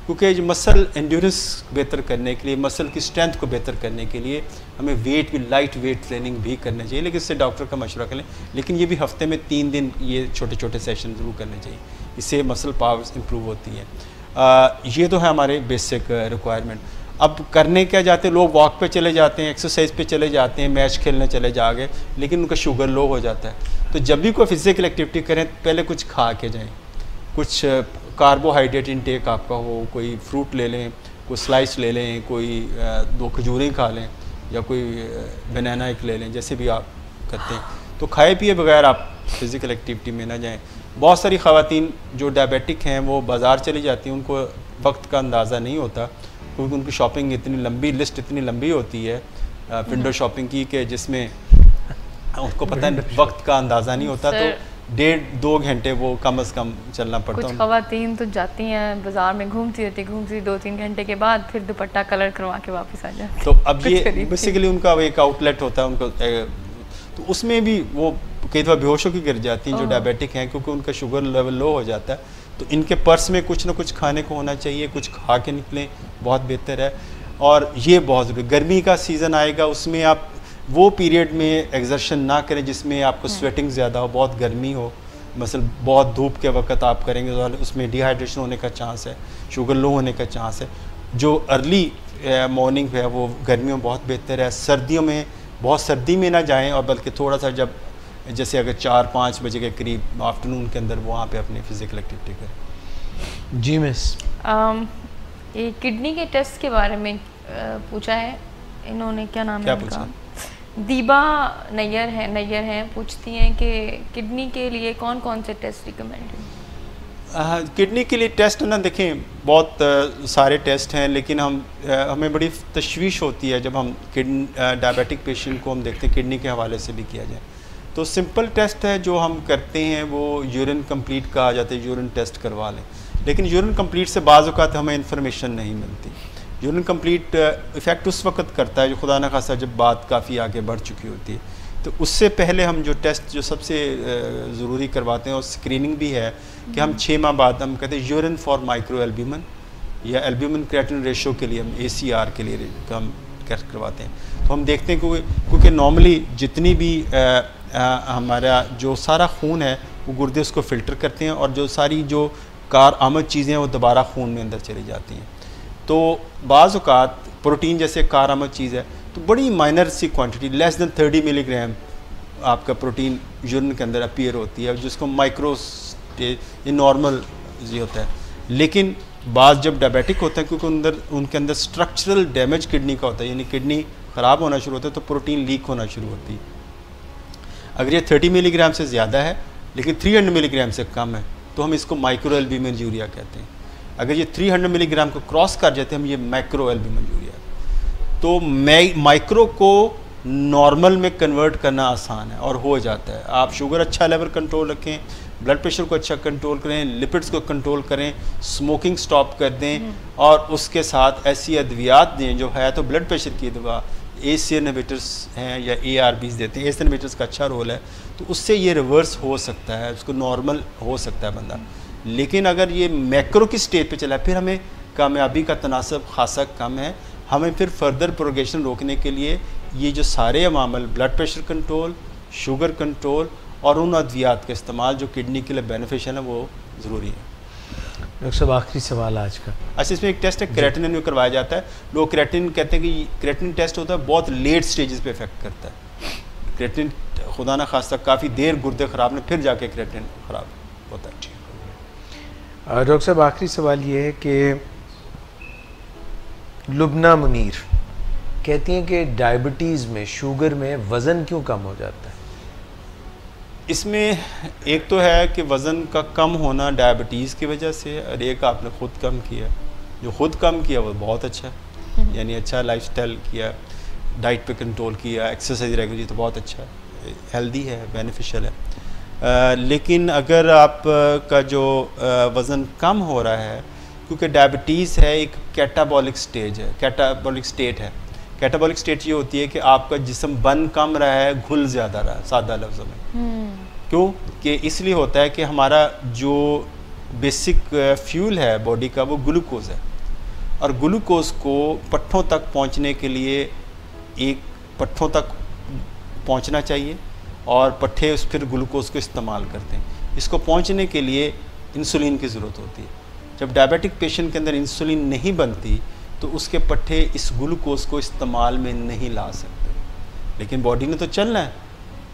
क्योंकि मसल एंड्योरेंस बेहतर करने के लिए, मसल की स्ट्रेंथ को बेहतर करने के लिए हमें वेट भी, लाइट वेट ट्रेनिंग भी करना चाहिए, लेकिन इससे डॉक्टर का मशवरा करें। लेकिन ये भी हफ्ते में 3 दिन ये छोटे छोटे सेशन ज़रूर करने चाहिए, इससे मसल पावर्स इंप्रूव होती हैं। ये तो है हमारे बेसिक रिक्वायरमेंट। अब करने क्या जाते हैं लोग, वॉक पे चले जाते हैं, एक्सरसाइज पे चले जाते हैं, मैच खेलने चले जागे, लेकिन उनका शुगर लो हो जाता है। तो जब भी कोई फिजिकल एक्टिविटी करें पहले कुछ खा के जाएं, कुछ कार्बोहाइड्रेट इनटेक आपका हो, कोई फ्रूट ले लें, कोई स्लाइस ले लें, कोई 2 खजूरें खा लें, या कोई बनाना एक ले लें, जैसे भी आप करते हैं। तो खाए पिए बगैर आप फिज़िकल एक्टिविटी में ना जाएं। बहुत सारी ख़वातीन जो डायबिटिक हैं वो बाज़ार चली जाती हैं, उनको वक्त का अंदाज़ा नहीं होता, क्योंकि उनकी शॉपिंग इतनी लंबी, लिस्ट इतनी लंबी होती है विंडो शॉपिंग की, कि जिसमें उनको पता है वक्त का अंदाज़ा नहीं होता। तो 1.5-2 घंटे वो कम से कम चलना पड़ता है। कुछ ख़वातीन तो जाती हैं बाज़ार में, घूमती रहती 2-3 घंटे के बाद फिर दुपट्टा कलर करवा के वापस आ जाती। तो अब ये बेसिकली उनका एक आउटलेट होता है उनको, तो उसमें भी वो कई दफ़ा बेहोश होकर गिर जाती हैं जो डायबिटिक हैं, क्योंकि उनका शुगर लेवल लो हो जाता है। तो इनके पर्स में कुछ ना कुछ खाने को होना चाहिए, कुछ खा के निकलें, बहुत बेहतर है। और ये बहुत ज़रूरी, गर्मी का सीज़न आएगा, उसमें आप वो पीरियड में एक्सर्शन ना करें जिसमें आपको स्वेटिंग ज़्यादा हो, बहुत गर्मी हो, मसल बहुत धूप के वक्त आप करेंगे तो उसमें डिहाइड्रेशन होने का चांस है, शुगर लो होने का चांस है। जो अर्ली मॉर्निंग है वो गर्मियों में बहुत बेहतर है। सर्दियों में बहुत सर्दी में ना जाएं, और बल्कि थोड़ा सा जब जैसे अगर 4-5 बजे के करीब आफ्टरनून के अंदर वहाँ पे अपनी फिजिकल एक्टिविटी करें। जी मिस। ये किडनी के टेस्ट के बारे में पूछा है इन्होंने, क्या नाम है इनका? दीबा नैयर हैं, पूछती हैं कि किडनी के लिए कौन कौन से टेस्ट रिकमेंड हैं? किडनी के लिए टेस्ट ना देखें, बहुत सारे टेस्ट हैं, लेकिन हमें बड़ी तशवीश होती है जब हम डायबिटिक पेशेंट को हम देखते हैं किडनी के हवाले से भी किया जाए। तो सिंपल टेस्ट है जो हम करते हैं वो यूरिन कंप्लीट कहा जाता है, यूरिन टेस्ट करवा लें। लेकिन यूरिन कंप्लीट से बाज़ औक़ात हमें इंफॉर्मेशन नहीं मिलती। यूरिन कंप्लीट इफ़ेक्ट उस वक्त करता है जो खुदा न खासा जब बात काफ़ी आगे बढ़ चुकी होती है। तो उससे पहले हम जो टेस्ट जो सबसे ज़रूरी करवाते हैं और स्क्रीनिंग भी है कि हम 6 माह बाद हम कहते हैं यूरिन फॉर माइक्रो एल्ब्यूमिन या एल्ब्यूमिन क्रिएटिनिन रेशो के लिए हम ACR के लिए हम टेस्ट करवाते हैं। तो हम देखते हैं क्योंकि नॉर्मली जितनी भी हमारा जो सारा खून है वो गुर्दे उसको फ़िल्टर करते हैं और जो सारी जो कार आमद चीज़ें हैं वो दोबारा खून में अंदर चली जाती हैं। तो बाज़ औक़ात प्रोटीन जैसे कार आमद चीज़ है तो बड़ी माइनर सी क्वांटिटी लेस दैन 30 मिलीग्राम आपका प्रोटीन यूरिन के अंदर अपीयर होती है जिसको माइक्रो नॉर्मल ये होता है। लेकिन बाज़ जब डायबिटिक होते हैं क्योंकि उनके अंदर स्ट्रक्चरल डैमेज किडनी का होता है, यानी किडनी ख़राब होना शुरू होता है तो प्रोटीन लीक होना शुरू होती है। अगर ये 30 मिलीग्राम से ज़्यादा है लेकिन 300 मिलीग्राम से कम है तो हम इसको माइक्रो एल्ब्यूमिन यूरिया कहते हैं। अगर ये 300 मिलीग्राम को क्रॉस कर जाते हैं हम ये मैक्रो एल्ब्यूमिन यूरिया। तो माइक्रो को नॉर्मल में कन्वर्ट करना आसान है और हो जाता है। आप शुगर अच्छा लेवल कंट्रोल रखें, ब्लड प्रेशर को अच्छा कंट्रोल करें, लिपिड्स को कंट्रोल करें, स्मोकिंग स्टॉप कर दें और उसके साथ ऐसी अद्वियात दें जो है तो ब्लड प्रेशर की दवा ACE इनहिबिटर्स हैं या ARBs देते हैं। ACE इनहिबिटर्स का अच्छा रोल है तो उससे ये रिवर्स हो सकता है, उसको नॉर्मल हो सकता है बंदा। लेकिन अगर ये मैक्रो की स्टेज पे चला है फिर हमें कामयाबी का तनासब खासा कम है। हमें फिर फर्दर प्रोग्रेशन रोकने के लिए ये जो सारे अमामल blood pressure control, sugar control और उन अद्वियात का इस्तेमाल जो किडनी के लिए बेनिफिशियल है वो ज़रूरी है। डॉक्टर साहब आखिरी सवाल आज का। अच्छा, इसमें एक टेस्ट है क्रेटिनिन में करवाया जाता है। लोग क्रेटिनिन कहते हैं कि क्रेटिनिन टेस्ट होता है बहुत लेट स्टेजेस पे इफेक्ट करता है। क्रेटिनिन खुदा ना खास्ता काफ़ी देर गुर्दे ख़राब ने फिर जाके क्रेटिनिन ख़राब होता है। डॉक्टर साहब आखिरी सवाल ये है कि लुबना मुनीर कहती हैं कि डायबिटीज़ में शुगर में वज़न क्यों कम हो जाता है? इसमें एक तो है कि वज़न का कम होना डायबिटीज़ की वजह से, और एक आपने ख़ुद कम किया। जो ख़ुद कम किया वो बहुत अच्छा है, यानी अच्छा लाइफस्टाइल किया, डाइट पे कंट्रोल किया, एक्सरसाइज रेगुलर, तो बहुत अच्छा है, हेल्दी है, बेनिफिशियल है। लेकिन अगर आप का जो वज़न कम हो रहा है, क्योंकि डायबिटीज़ है एक कैटाबॉलिक स्टेज है, कैटाबॉलिक स्टेट है। कैटाबॉलिक स्टेट ये होती है कि आपका जिस्म बन कम रहा है, घुल ज़्यादा रहा है, सादा लफ्ज़ों में। क्यों कि इसलिए होता है कि हमारा जो बेसिक फ्यूल है बॉडी का वो ग्लूकोज है, और ग्लूकोज को पट्ठों तक पहुंचने के लिए एक पट्ठों तक पहुंचना चाहिए और पट्ठे उस फिर ग्लूकोज को इस्तेमाल करते हैं। इसको पहुंचने के लिए इंसुलिन की ज़रूरत होती है। जब डायबिटिक पेशेंट के अंदर इंसुलिन नहीं बनती तो उसके पट्ठे इस ग्लूकोज को इस्तेमाल में नहीं ला सकते। लेकिन बॉडी ने तो चलना है,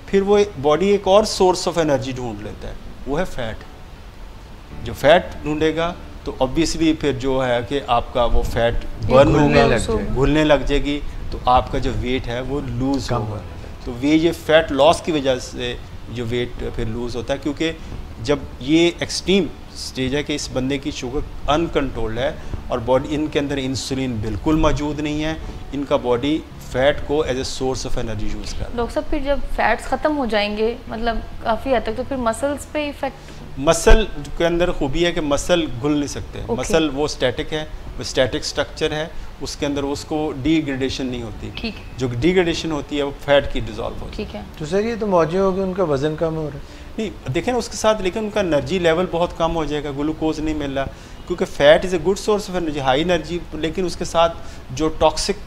फिर वो बॉडी एक और सोर्स ऑफ एनर्जी ढूंढ लेता है, वो है फैट। जो फैट ढूंढेगा तो ऑब्वियसली फिर जो है कि आपका वो फैट बर्न होगा, घुलने लग जाएगी, तो आपका जो वेट है वो लूज़ होगा। तो ये फैट लॉस की वजह से जो वेट फिर लूज़ होता है, क्योंकि जब ये एक्सट्रीम स्टेज है कि इस बंदे की शुगर अनकंट्रोल्ड है और बॉडी इनके अंदर इंसुलिन बिल्कुल मौजूद नहीं है, इनका बॉडी फैट को as a source of energy use कर रहा है। डॉक्टर साहब फिर जब फैट्स ख़त्म हो जाएंगे मतलब काफ़ी हद तक, तो फिर मसल्स पे इफेक्ट? मसल के अंदर खूबी है कि मसल घुल नहीं सकते। मसल वो स्टैटिक है, वो स्टैटिक स्ट्रक्चर है, उसके अंदर उसको डिग्रेडेशन नहीं होती। ठीक। जो डिग्रेडेशन होती है वो फैट की डिजॉल्व होती है। ठीक है। तो सर ये तो मौजूद हो गया, उनका वज़न कम हो रहा है? नहीं, देखें ना उसके साथ, लेकिन उनका एनर्जी लेवल बहुत कम हो जाएगा, ग्लूकोज नहीं मिल रहा, क्योंकि fat is a good source of energy, high energy. लेकिन उसके साथ जो टॉक्सिक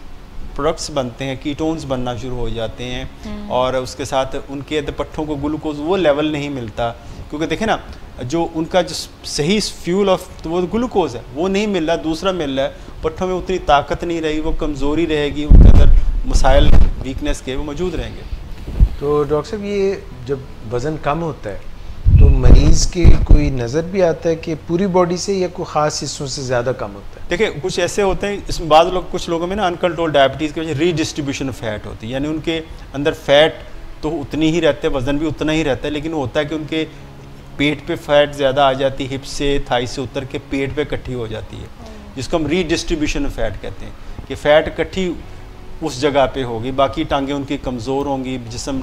प्रोडक्ट्स बनते हैं, कीटोन्स बनना शुरू हो जाते हैं, और उसके साथ उनके पट्ठों को ग्लूकोज वो लेवल नहीं मिलता, क्योंकि देखें ना जो उनका जो सही फ्यूल ऑफ तो वो ग्लूकोज है वो नहीं मिल रहा, दूसरा मिल रहा है। पट्ठों में उतनी ताकत नहीं रही, वो कमज़ोरी रहेगी, उनके अंदर मसाइल वीकनेस के वो मौजूद रहेंगे। तो डॉक्टर साहब ये जब वज़न कम होता है तो मरीज़ के कोई नज़र भी आता है कि पूरी बॉडी से या कोई ख़ास हिस्सों से ज़्यादा कम होता है? देखिए कुछ ऐसे होते हैं, इसमें बाद लोग कुछ लोगों में ना अनकंट्रोल डायबिटीज़ की वजह रीडिस्ट्रीब्यूशन ऑफ फैट होती है, यानी उनके अंदर फैट तो उतनी ही रहते हैं, वज़न भी उतना ही रहता है, लेकिन होता है कि उनके पेट पे फैट ज़्यादा आ जाती है, हिप से थाई से उतर के पेट पे इकट्ठी हो जाती है, जिसको हम रीडिस्ट्रीब्यूशन ऑफ फैट कहते हैं कि फ़ैट इकट्ठी उस जगह पे होगी, बाकी टांगें उनकी कमज़ोर होंगी, जिस्म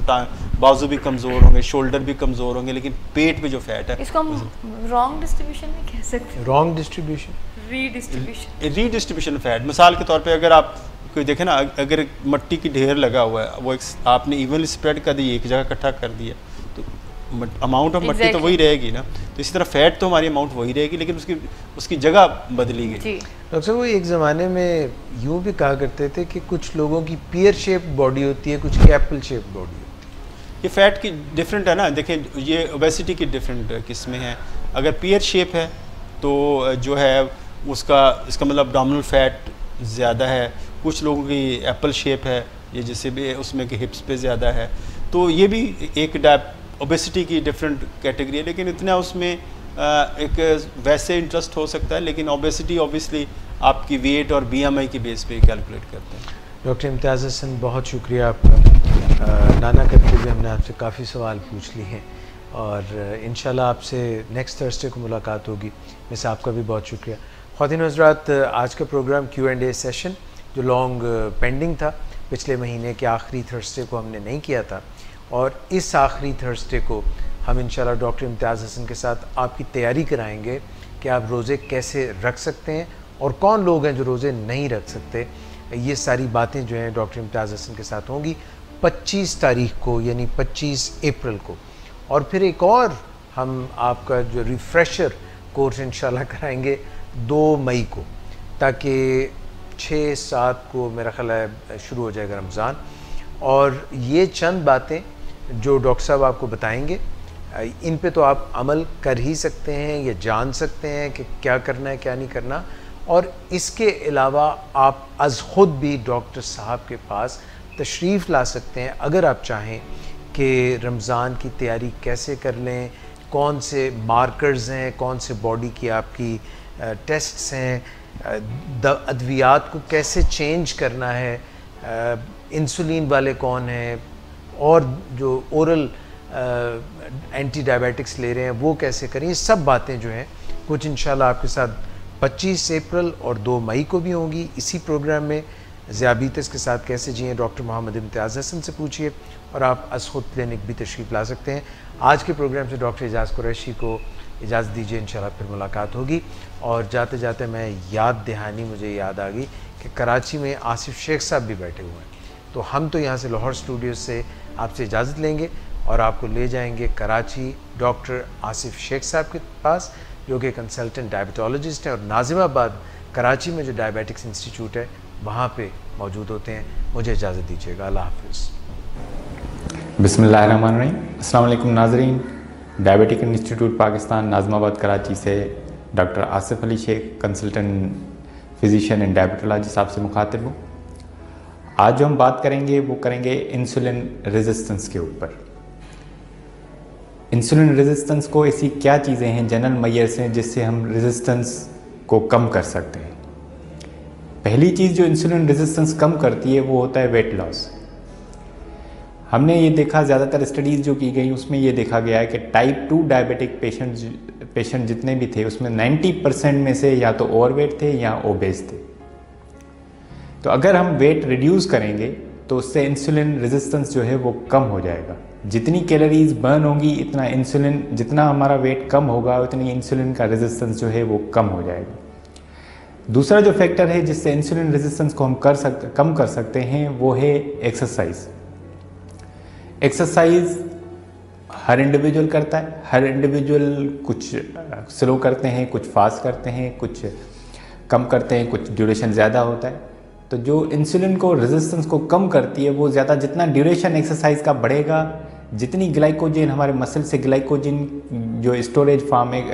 बाजू भी कमज़ोर होंगे, शोल्डर भी कमज़ोर होंगे, लेकिन पेट पे जो फैट है इसको हम रॉन्ग डिस्ट्रीब्यूशन भी कह सकते हैं। Wrong distribution, redistribution fat. मिसाल के तौर पे अगर आप कोई देखें ना, अगर मिट्टी की ढेर लगा हुआ है, वो आपने इवनली स्प्रेड कर दी, एक जगह इकट्ठा कर दिया, तो अमाउंट ऑफ मिट्टी तो वही रहेगी ना, तो इसी तरह फैट तो हमारी अमाउंट वही रहेगी, लेकिन उसकी जगह बदली गई। डॉक्टर साहब वो एक ज़माने में यूँ भी कहा करते थे कि कुछ लोगों की पियर शेप बॉडी होती है, कुछ की एप्पल शेप बॉडी होती है। ये फैट की डिफरेंट है ना, देखिए ये ओबेसिटी की डिफरेंट किस्में हैं। अगर पियर शेप है तो जो है इसका मतलब अब्डोमिनल फैट ज़्यादा है, कुछ लोगों की एप्पल शेप है, ये जैसे भी उसमें कि हिप्स पे ज़्यादा है, तो ये भी एक ओबेसिटी की डिफरेंट कैटेगरी है, लेकिन इतना उसमें एक वैसे इंटरेस्ट हो सकता है, लेकिन ओबेसिटी ऑब्वियसली आपकी वेट और बीएमआई की बेस पे कैलकुलेट करते हैं। डॉक्टर इम्तियाज़ हसन, बहुत शुक्रिया आपका। नाना करके भी हमने आपसे काफ़ी सवाल पूछ लिए हैं और इंशाल्लाह आपसे नेक्स्ट थर्सडे को मुलाकात होगी। मिस आपका भी बहुत शुक्रिया। ख़वातीन हज़रात, आज का प्रोग्राम Q&A सेशन जो लॉन्ग पेंडिंग था, पिछले महीने के आखिरी थर्सडे को हमने नहीं किया था, और इस आखिरी थर्सडे को हम इंशाल्लाह डॉक्टर इम्तियाज़ हसन के साथ आपकी तैयारी कराएंगे कि आप रोज़े कैसे रख सकते हैं और कौन लोग हैं जो रोज़े नहीं रख सकते। ये सारी बातें जो हैं डॉक्टर इम्तियाज़ हसन के साथ होंगी 25 तारीख को, यानी 25 अप्रैल को। और फिर एक और हम आपका जो रिफ़्रेशर कोर्स इंशाल्लाह कराएंगे 2 मई को, ताकि 6-7 को मेरा ख्याल है शुरू हो जाएगा रमज़ान। और ये चंद बातें जो डॉक्टर साहब आपको बताएंगे, इन पे तो आप अमल कर ही सकते हैं या जान सकते हैं कि क्या करना है क्या नहीं करना। और इसके अलावा आप अज़ ख़ुद भी डॉक्टर साहब के पास तशरीफ़ ला सकते हैं अगर आप चाहें कि रमज़ान की तैयारी कैसे कर लें, कौन से मार्कर्स हैं, कौन से बॉडी की आपकी टेस्ट्स हैं, अद्वियात को कैसे चेंज करना है, इंसुलिन वाले कौन हैं, और जो ओरल एंटी डायबिटिक्स ले रहे हैं वो कैसे करें। ये सब बातें जो हैं कुछ इंशाल्लाह आपके साथ 25 अप्रैल और 2 मई को भी होंगी इसी प्रोग्राम में। ज़ियाबीतस के साथ कैसे जिए डॉक्टर मोहम्मद इम्तियाज़ हसन से पूछिए, और आप अज़-ख़ुद क्लिनिक भी तशरीफ़ ला सकते हैं। आज के प्रोग्राम से डॉक्टर एजाज़ कुरैशी को इजाज़त दीजिए, इंशाल्लाह फिर मुलाकात होगी। और जाते जाते मैं याद दहानी मुझे याद आ गई कि कराची में आसिफ शेख साहब भी बैठे हुए हैं, तो हम तो यहाँ से लाहौर स्टूडियो से आपसे इजाज़त लेंगे और आपको ले जाएंगे कराची डॉक्टर आसिफ शेख साहब के पास, जो कि कंसल्टेंट डायबिटोलॉजिस्ट हैं और नाज़िमाबाद कराची में जो डायबिटिक्स इंस्टीट्यूट है वहाँ पे मौजूद होते हैं। मुझे इजाज़त दीजिएगा, अल्लाह हाफ़िज़। बिस्मिल्लाहिर्रहमानिर्रहीम। अस्सलाम वालेकुम नाज़रीन, डायबिटिक इंस्टीट्यूट पाकिस्तान नाज़िमाबाद कराची से doctor Asif Ali Sheikh consultant physician and diabetologist आपसे मुखातिब हूँ। आज जो हम बात करेंगे वो करेंगे इंसुलिन रेजिस्टेंस के ऊपर। इंसुलिन रेजिस्टेंस को ऐसी क्या चीज़ें हैं, जनरल मेजर्स हैं जिससे हम रेजिस्टेंस को कम कर सकते हैं। पहली चीज़ जो इंसुलिन रेजिस्टेंस कम करती है वो होता है वेट लॉस। हमने ये देखा, ज़्यादातर स्टडीज़ जो की गई उसमें ये देखा गया है कि टाइप 2 डायबिटिक पेशेंट जितने भी थे उसमें 90% में से या तो ओवरवेट थे या ओबेस थे। तो अगर हम वेट रिड्यूस करेंगे तो उससे इंसुलिन रेजिस्टेंस जो है वो कम हो जाएगा। जितनी कैलोरीज बर्न होंगी इतना इंसुलिन, जितना हमारा वेट कम होगा उतनी इंसुलिन का रेजिस्टेंस जो है वो कम हो जाएगा। दूसरा जो फैक्टर है जिससे इंसुलिन रेजिस्टेंस को हम कम कर सकते हैं वो है एक्सरसाइज। एक्सरसाइज हर इंडिविजुअल करता है, हर इंडिविजुअल कुछ स्लो करते हैं, कुछ फास्ट करते हैं, कुछ कम करते हैं, कुछ ड्यूरेशन ज़्यादा होता है। तो जो इंसुलिन को रेजिस्टेंस को कम करती है वो ज़्यादा, जितना ड्यूरेशन एक्सरसाइज का बढ़ेगा, जितनी ग्लाइकोजन हमारे मसल से ग्लाइकोजन जो स्टोरेज फॉर्म में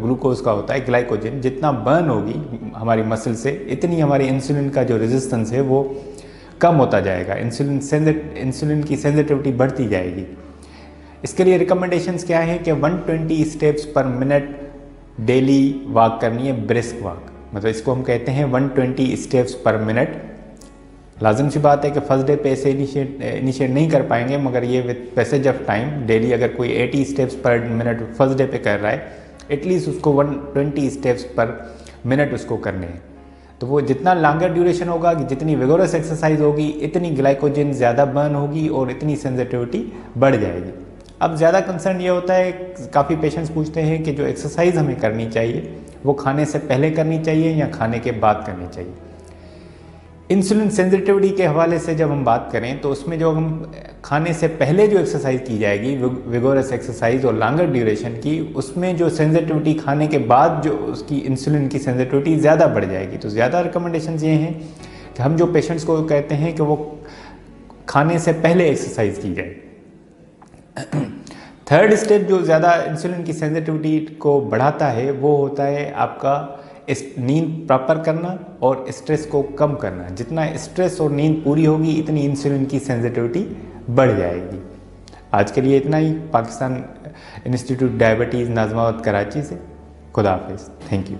ग्लूकोज का होता है, ग्लाइकोजन जितना बर्न होगी हमारी मसल से, इतनी हमारी इंसुलिन का जो रेजिस्टेंस है वो कम होता जाएगा, इंसुलिन की सेंसिटिविटी बढ़ती जाएगी। इसके लिए रिकमेंडेशंस क्या है कि 120 स्टेप्स पर मिनट डेली वॉक करनी है, ब्रिस्क वॉक, मतलब इसको हम कहते हैं 120 स्टेप्स पर मिनट। लाजम सी बात है कि फर्स्ट डे पे ऐसे इनिशिएट नहीं कर पाएंगे, मगर ये with passage of time daily अगर कोई 80 स्टेप्स पर मिनट फर्स्ट डे पे कर रहा है, एटलीस्ट उसको 120 स्टेप्स पर मिनट उसको करने हैं। तो वो जितना लॉन्गर ड्यूरेशन होगा, जितनी विगोरस एक्सरसाइज होगी, इतनी ग्लाइकोजन ज़्यादा बर्न होगी और इतनी सेंसिटिविटी बढ़ जाएगी। अब ज़्यादा कंसर्न ये होता है, काफ़ी पेशेंट्स पूछते हैं कि जो एक्सरसाइज हमें करनी चाहिए वो खाने से पहले करनी चाहिए या खाने के बाद करनी चाहिए। इंसुलिन सेंसिटिविटी के हवाले से जब हम बात करें तो उसमें जो हम खाने से पहले जो एक्सरसाइज की जाएगी, विगोरस एक्सरसाइज और लॉन्गर ड्यूरेशन की, उसमें जो सेंसिटिविटी खाने के बाद जो उसकी इंसुलिन की सेंसिटिविटी ज़्यादा बढ़ जाएगी। तो ज़्यादा रिकमेंडेशंस ये हैं कि हम जो पेशेंट्स को कहते हैं कि वो खाने से पहले एक्सरसाइज की जाए। थर्ड स्टेप जो ज़्यादा इंसुलिन की सेंसिटिविटी को बढ़ाता है वो होता है आपका नींद प्रॉपर करना और स्ट्रेस को कम करना। जितना स्ट्रेस और नींद पूरी होगी इतनी इंसुलिन की सेंसिटिविटी बढ़ जाएगी। आज के लिए इतना ही। पाकिस्तान इंस्टीट्यूट डायबिटीज़ नाज़िमाबाद कराची से। खुदा हाफिज़। Thank you.